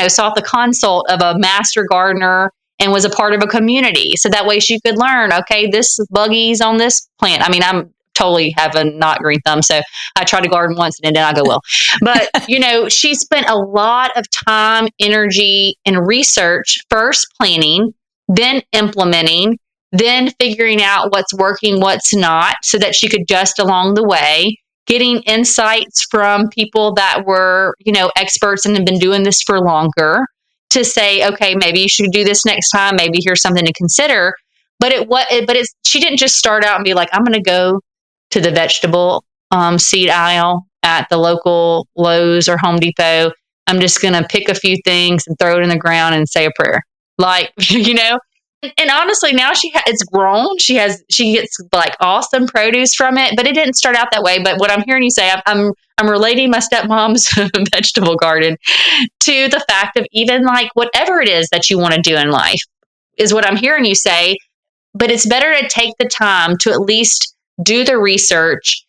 sought the consult of a master gardener and was a part of a community. So that way she could learn, okay, this buggy's on this plant. I mean, I'm totally have a not green thumb. So I try to garden once and then I go, well, but she spent a lot of time, energy and research, first planning, then implementing, then figuring out what's working, what's not, so that she could adjust along the way, getting insights from people that were, experts and have been doing this for longer to say, okay, maybe you should do this next time. Maybe here's something to consider. But she didn't just start out and be like, I'm going to go to the vegetable seed aisle at the local Lowe's or Home Depot. I'm just going to pick a few things and throw it in the ground and say a prayer. And honestly, now it's grown. She gets like awesome produce from it, but it didn't start out that way. But what I'm hearing you say, I'm relating my stepmom's vegetable garden to the fact of even like whatever it is that you want to do in life is what I'm hearing you say. But it's better to take the time to at least do the research,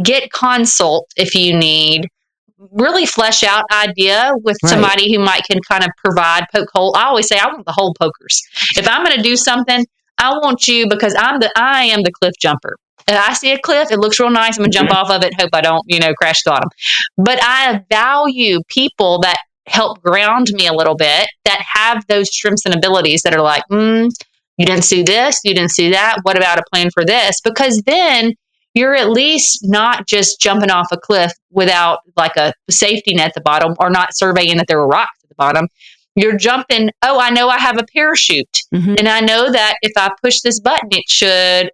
get consult if you need, really flesh out idea with somebody who can kind of provide poke hole. I always say I want the hole pokers. If I'm going to do something, I want you because I am the cliff jumper. and I see a cliff, it looks real nice. I'm going to jump off of it. Hope I don't, crash the bottom. But I value people that help ground me a little bit, that have those strengths and abilities that are like, you didn't see this, you didn't see that. What about a plan for this? Because then you're at least not just jumping off a cliff without like a safety net at the bottom, or not surveying that there were rocks at the bottom. You're jumping, I know I have a parachute. And I know that if I push this button, it should,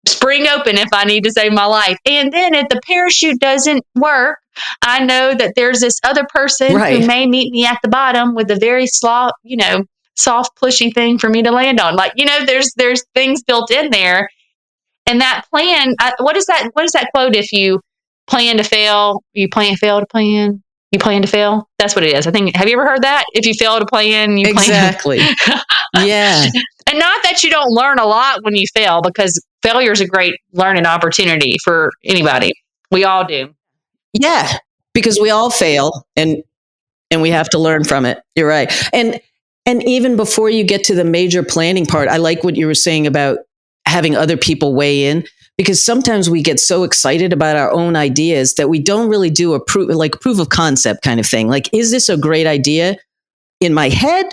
spring open if I need to save my life. And then if the parachute doesn't work, I know that there's this other person who may meet me at the bottom with a very soft, plushy thing for me to land on. Like, there's things built in there. And that plan, what is that quote? If you plan to fail, you fail to plan. You plan to fail. That's what it is. I think. Have you ever heard that? If you fail to plan, you exactly. plan. Yeah. And not that you don't learn a lot when you fail, because failure is a great learning opportunity for anybody. We all do. Yeah, because we all fail, and we have to learn from it. You're right. And even before you get to the major planning part, I like what you were saying about having other people weigh in, because sometimes we get so excited about our own ideas that we don't really do a proof of concept kind of thing. Like, is this a great idea in my head,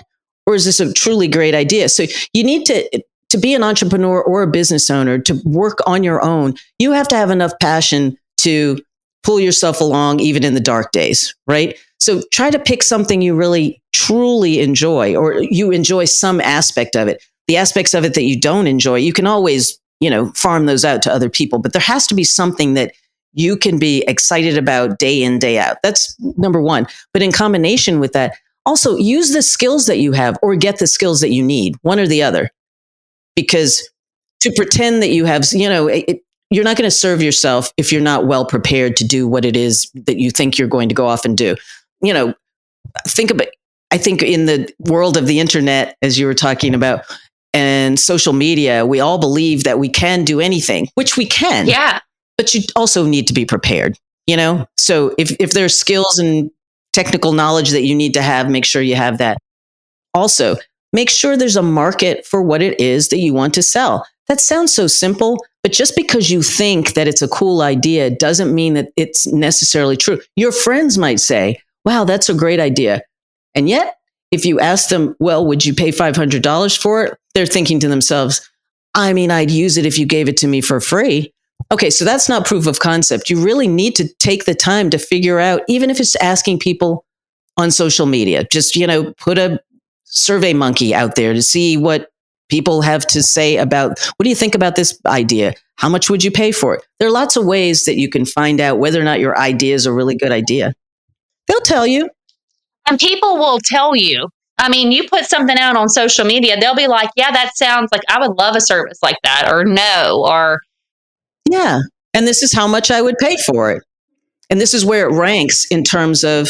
or is this a truly great idea? So you need to be an entrepreneur or a business owner, to work on your own. You have to have enough passion to pull yourself along, even in the dark days, right? So try to pick something you really, truly enjoy, or you enjoy some aspect of it. The aspects of it that you don't enjoy, you can always, farm those out to other people. But there has to be something that you can be excited about day in, day out. That's number one. But in combination with that, also use the skills that you have, or get the skills that you need, one or the other. Because to pretend that you have, you're not going to serve yourself if you're not well prepared to do what it is that you think you're going to go off and do. Think about, I think in the world of the internet, as you were talking about, and social media, we all believe that we can do anything, which we can. Yeah. But you also need to be prepared, So if there's skills and technical knowledge that you need to have, make sure you have that. Also, make sure there's a market for what it is that you want to sell. That sounds so simple, but just because you think that it's a cool idea doesn't mean that it's necessarily true. Your friends might say, wow, that's a great idea. And yet, if you ask them, well, would you pay $500 for it? They're thinking to themselves, I'd use it if you gave it to me for free. Okay, so that's not proof of concept. You really need to take the time to figure out, even if it's asking people on social media, just, put a survey monkey out there to see what people have to say about, what do you think about this idea? How much would you pay for it? There are lots of ways that you can find out whether or not your idea is a really good idea. They'll tell you. And people will tell you. You put something out on social media, they'll be like, yeah, that sounds like I would love a service like that, or no, or yeah. And this is how much I would pay for it. And this is where it ranks in terms of,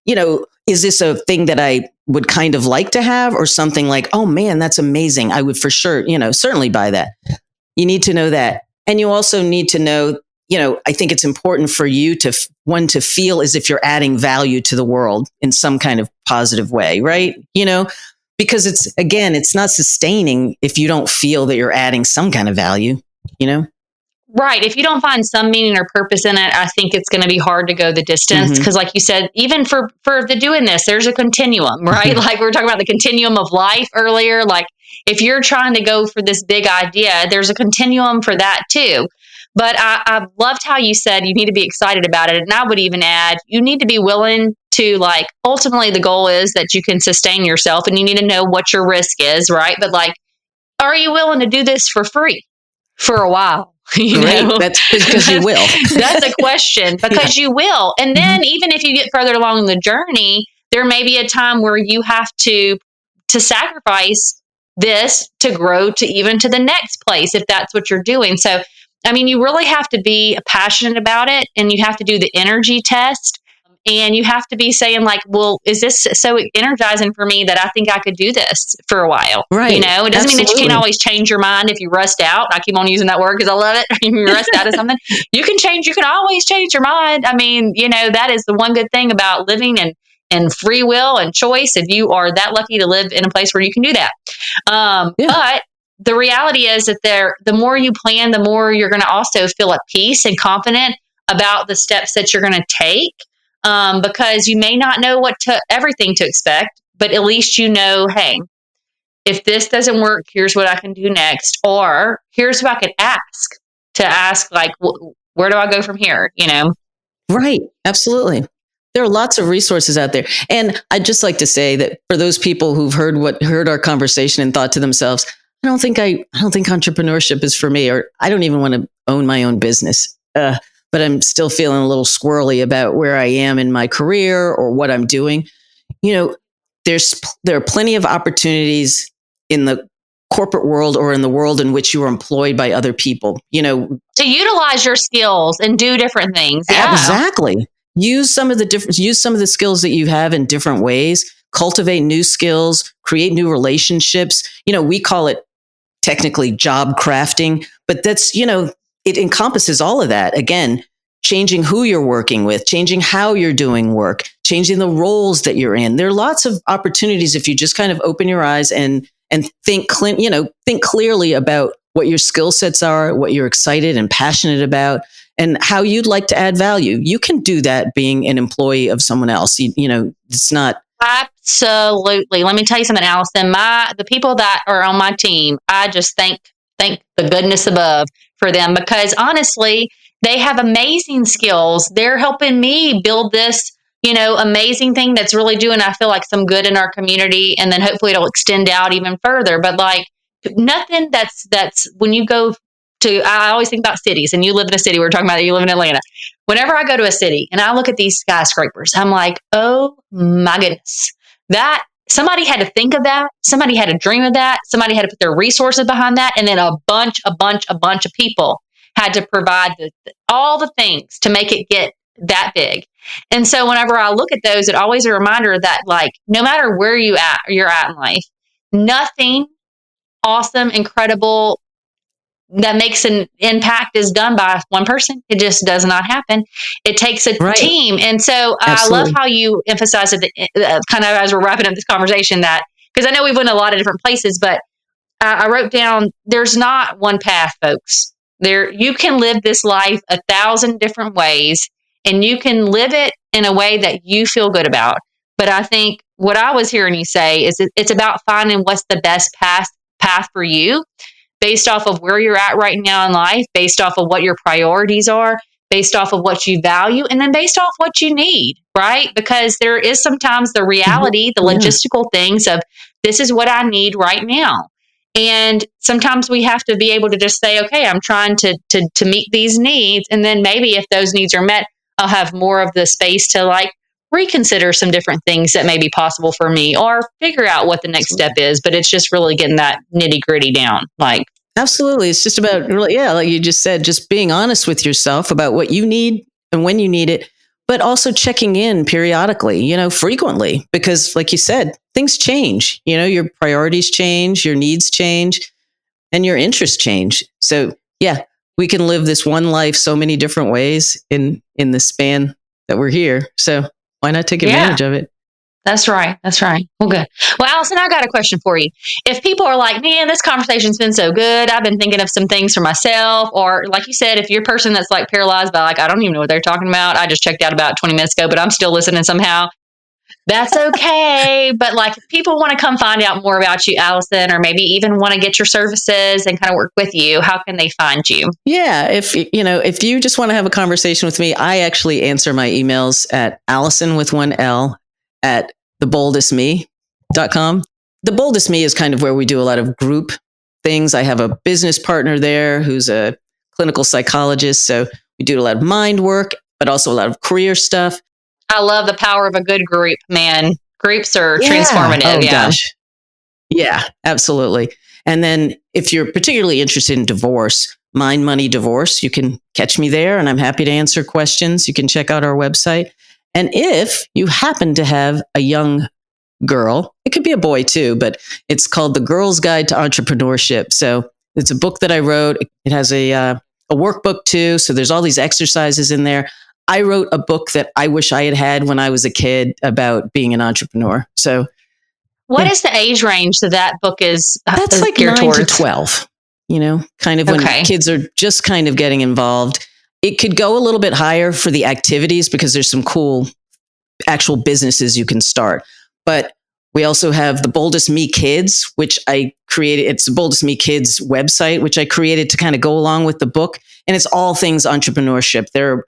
is this a thing that I would kind of like to have, or something like, oh man, that's amazing. I would for sure, certainly buy that. You need to know that. And you also need to know, I think it's important for you to feel as if you're adding value to the world in some kind of positive way, right? Because it's not sustaining if you don't feel that you're adding some kind of value, Right. If you don't find some meaning or purpose in it, I think it's going to be hard to go the distance. Because like you said, even for the doing this, there's a continuum, right? Like we were talking about the continuum of life earlier. Like if you're trying to go for this big idea, there's a continuum for that too. But I loved how you said you need to be excited about it. And I would even add, you need to be willing to, like, ultimately the goal is that you can sustain yourself, and you need to know what your risk is, right? But like, are you willing to do this for free for a while? Great. That's because you will. That's a question, because you will. And then even if you get further along the journey, there may be a time where you have to sacrifice this to grow to even to the next place, if that's what you're doing. So, you really have to be passionate about it, and you have to do the energy test, and you have to be saying like, well, is this so energizing for me that I think I could do this for a while? Right. It doesn't mean that you can't always change your mind if you rust out. I keep on using that word because I love it. If you rust out of something, you can always change your mind. That is the one good thing about living and free will and choice. If you are that lucky to live in a place where you can do that. But the reality is that the more you plan, the more you're going to also feel at peace and confident about the steps that you're going to take. Because you may not know everything to expect, but at least you know, hey, if this doesn't work, here's what I can do next, or here's what I could ask, like, where do I go from here? Right. Absolutely. There are lots of resources out there. And I'd just like to say that for those people who've heard our conversation and thought to themselves, I don't think entrepreneurship is for me, or I don't even want to own my own business. But I'm still feeling a little squirrely about where I am in my career or what I'm doing. There are plenty of opportunities in the corporate world or in the world in which you are employed by other people, to utilize your skills and do different things. Yeah. Exactly. Use some of the skills that you have in different ways, cultivate new skills, create new relationships. We call it technically job crafting, but that's, it encompasses all of that. Again, changing who you're working with, changing how you're doing work, changing the roles that you're in. There are lots of opportunities if you just kind of open your eyes and think clearly about what your skill sets are, what you're excited and passionate about, and how you'd like to add value. You can do that being an employee of someone else. It's not. Absolutely. Let me tell you something, Alison. The people that are on my team, I just thank the goodness above for them, because honestly, they have amazing skills. They're helping me build this, amazing thing that's really doing, I feel like, some good in our community. And then hopefully it'll extend out even further. But like nothing that's when you go to, I always think about cities, and you live in a city. We're talking about that. You live in Atlanta. Whenever I go to a city and I look at these skyscrapers, I'm like, oh my goodness, that somebody had to think of that. Somebody had to dream of that. Somebody had to put their resources behind that. And then a bunch of people had to provide all the things to make it get that big. And so whenever I look at those, it's always a reminder that, like, no matter where you're at in life, nothing awesome, incredible, that makes an impact is done by one person. It just does not happen. It takes a team. And so I love how you emphasize it, kind of as we're wrapping up this conversation, that, because I know we've went a lot of different places, but I wrote down, there's not one path, folks. You can live this life 1,000 different ways, and you can live it in a way that you feel good about. But I think what I was hearing you say is it's about finding what's the best path for you, based off of where you're at right now in life, based off of what your priorities are, based off of what you value, and then based off what you need, right? Because there is sometimes the reality, the logistical things of, this is what I need right now. And sometimes we have to be able to just say, okay, I'm trying to meet these needs. And then maybe if those needs are met, I'll have more of the space to, like, reconsider some different things that may be possible for me, or figure out what the next step is. But it's just really getting that nitty gritty down. Absolutely. It's just about, like you just said, just being honest with yourself about what you need and when you need it, but also checking in periodically, frequently, because like you said, things change, your priorities change, your needs change, and your interests change. So yeah, we can live this one life so many different ways in the span that we're here. So why not take advantage of it? That's right. Well, good. Well, Alison, I got a question for you. If people are like, man, this conversation's been so good, I've been thinking of some things for myself, or like you said, if you're a person that's like paralyzed by, like, I don't even know what they're talking about, I just checked out about 20 minutes ago, but I'm still listening somehow, that's okay. But like, if people want to come find out more about you, Alison, or maybe even want to get your services and kind of work with you, how can they find you? Yeah. If you just want to have a conversation with me, I actually answer my emails at Alison with one L at theboldestme.com. The Boldest Me is kind of where we do a lot of group things. I have a business partner there who's a clinical psychologist. So we do a lot of mind work, but also a lot of career stuff. I love the power of a good group, man. Groups are transformative. Oh, gosh. Yeah, absolutely. And then if you're particularly interested in divorce, Mind Money Divorce, you can catch me there, and I'm happy to answer questions. You can check out our website. And if you happen to have a young girl, it could be a boy too, but it's called The Girl's Guide to Entrepreneurship. So it's a book that I wrote. It has a workbook too. So there's all these exercises in there. I wrote a book that I wish I had when I was a kid about being an entrepreneur. So What is the age range that book is That's like geared 9 to towards? 12, kind of when kids are just kind of getting involved. It could go a little bit higher for the activities because there's some cool actual businesses you can start. But we also have the Boldest Me Kids, which I created. It's the Boldest Me Kids website, which I created to kind of go along with the book. And it's all things entrepreneurship. There are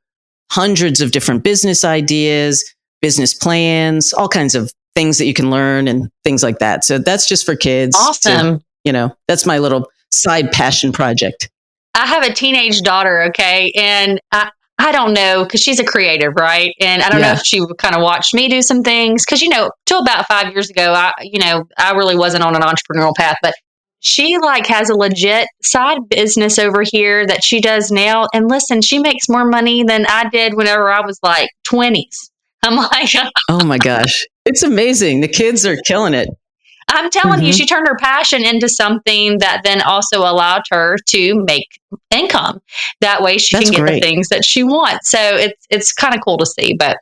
hundreds of different business ideas, business plans, all kinds of things that you can learn and things like that. So that's just for kids. Awesome. That's my little side passion project. I have a teenage daughter, okay? And I don't know, because she's a creative, right? And I don't know if she would kind of watch me do some things. Because, till about 5 years ago, I really wasn't on an entrepreneurial path. But she has a legit side business over here that she does now. And listen, she makes more money than I did whenever I was 20s. I'm like, oh my gosh, it's amazing. The kids are killing it. I'm telling you, she turned her passion into something that then also allowed her to make income. That way she can get the things that she wants. So it's kind of cool to see. But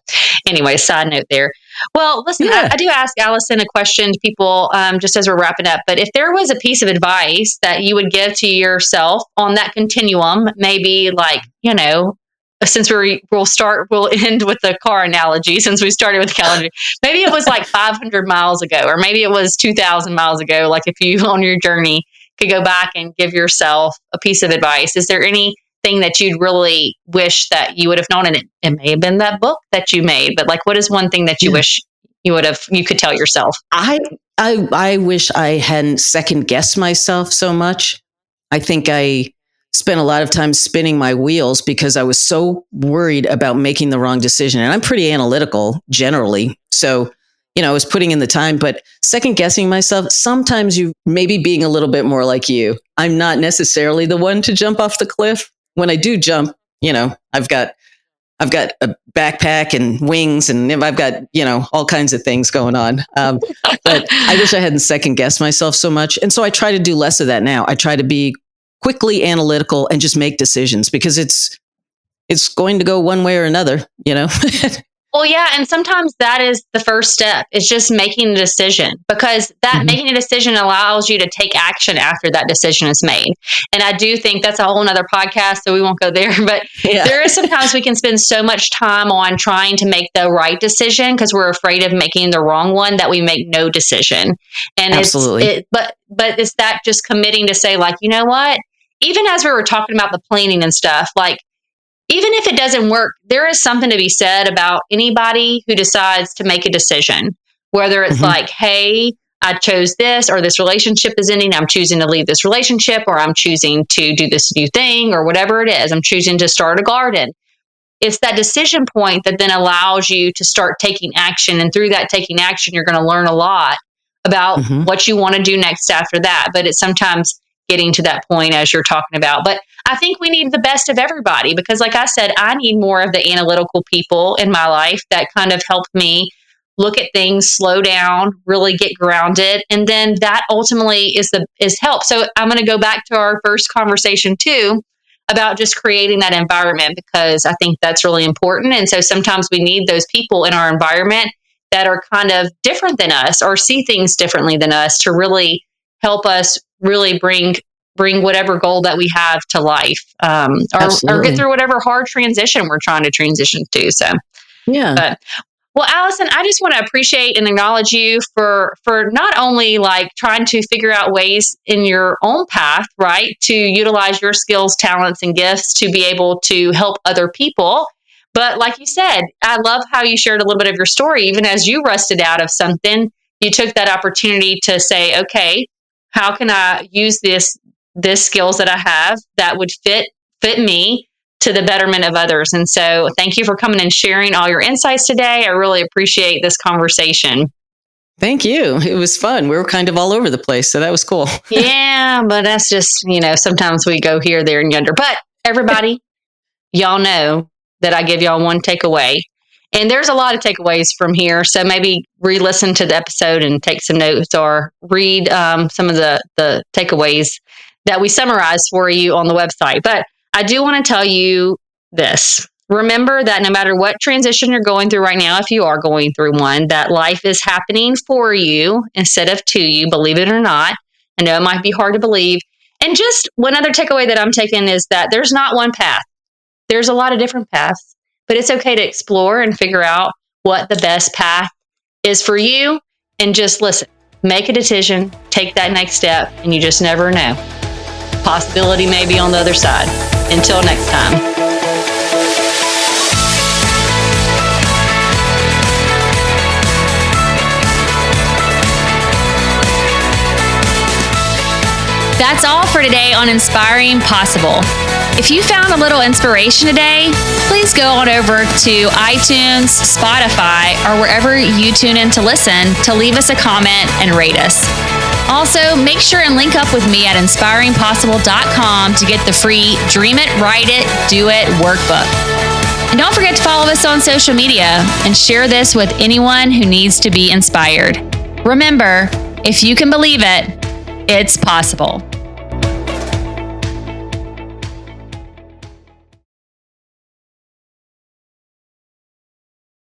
anyway, side note there. Well, listen, I do ask Alison a question to people just as we're wrapping up. But if there was a piece of advice that you would give to yourself on that continuum, maybe since we'll end with the car analogy, since we started with the calendar, maybe it was 500 miles ago, or maybe it was 2,000 miles ago. If you on your journey could go back and give yourself a piece of advice, is there anything that you'd really wish that you would have known? And it may have been that book that you made, but what is one thing that you wish you could tell yourself? I wish I hadn't second guessed myself so much. I think I spent a lot of time spinning my wheels because I was so worried about making the wrong decision. And I'm pretty analytical generally. So, I was putting in the time, but second guessing myself, sometimes you maybe being a little bit more like you. I'm not necessarily the one to jump off the cliff. When I do jump, I've got a backpack and wings and I've got, all kinds of things going on. But I wish I hadn't second guessed myself so much. And so I try to do less of that now. I try to be quickly analytical and just make decisions because it's going to go one way or another, Well, yeah. And sometimes that is the first step, is just making a decision, because that making a decision allows you to take action after that decision is made. And I do think that's a whole nother podcast, so we won't go there. But there is sometimes we can spend so much time on trying to make the right decision because we're afraid of making the wrong one that we make no decision. And absolutely. But it's that just committing to say, you know what? Even as we were talking about the planning and stuff, even if it doesn't work, there is something to be said about anybody who decides to make a decision, whether it's hey, I chose this, or this relationship is ending, I'm choosing to leave this relationship, or I'm choosing to do this new thing, or whatever it is, I'm choosing to start a garden. It's that decision point that then allows you to start taking action. And through that taking action, you're going to learn a lot about what you want to do next after that. But it's sometimes getting to that point as you're talking about. But I think we need the best of everybody because, like I said, I need more of the analytical people in my life that kind of help me look at things, slow down, really get grounded. And then that ultimately is help. So I'm going to go back to our first conversation too about just creating that environment, because I think that's really important. And so sometimes we need those people in our environment that are kind of different than us or see things differently than us to really help us really bring whatever goal that we have to life, or get through whatever hard transition we're trying to transition to. So, Well, Alison, I just want to appreciate and acknowledge you for not only trying to figure out ways in your own path, right, to utilize your skills, talents, and gifts to be able to help other people. But like you said, I love how you shared a little bit of your story. Even as you rusted out of something, you took that opportunity to say, okay, how can I use this skills that I have that would fit me to the betterment of others? And so thank you for coming and sharing all your insights today. I really appreciate this conversation. Thank you. It was fun. We were kind of all over the place, so that was cool. Yeah, but that's just, sometimes we go here, there, and yonder. But everybody, y'all know that I give y'all one takeaway. And there's a lot of takeaways from here. So maybe re-listen to the episode and take some notes, or read some of the takeaways that we summarized for you on the website. But I do want to tell you this. remember that no matter what transition you're going through right now, if you are going through one, that life is happening for you instead of to you, believe it or not. I know it might be hard to believe. And just one other takeaway that I'm taking is that there's not one path. There's a lot of different paths, but it's okay to explore and figure out what the best path is for you. And just listen, make a decision, take that next step, and you just never know. Possibility may be on the other side. Until next time. That's all for today on Inspiring Possible. If you found a little inspiration today, please go on over to iTunes, Spotify, or wherever you tune in to listen to leave us a comment and rate us. Also, make sure and link up with me at inspiringpossible.com to get the free Dream It, Write It, Do It workbook. And don't forget to follow us on social media and share this with anyone who needs to be inspired. Remember, if you can believe it, it's possible.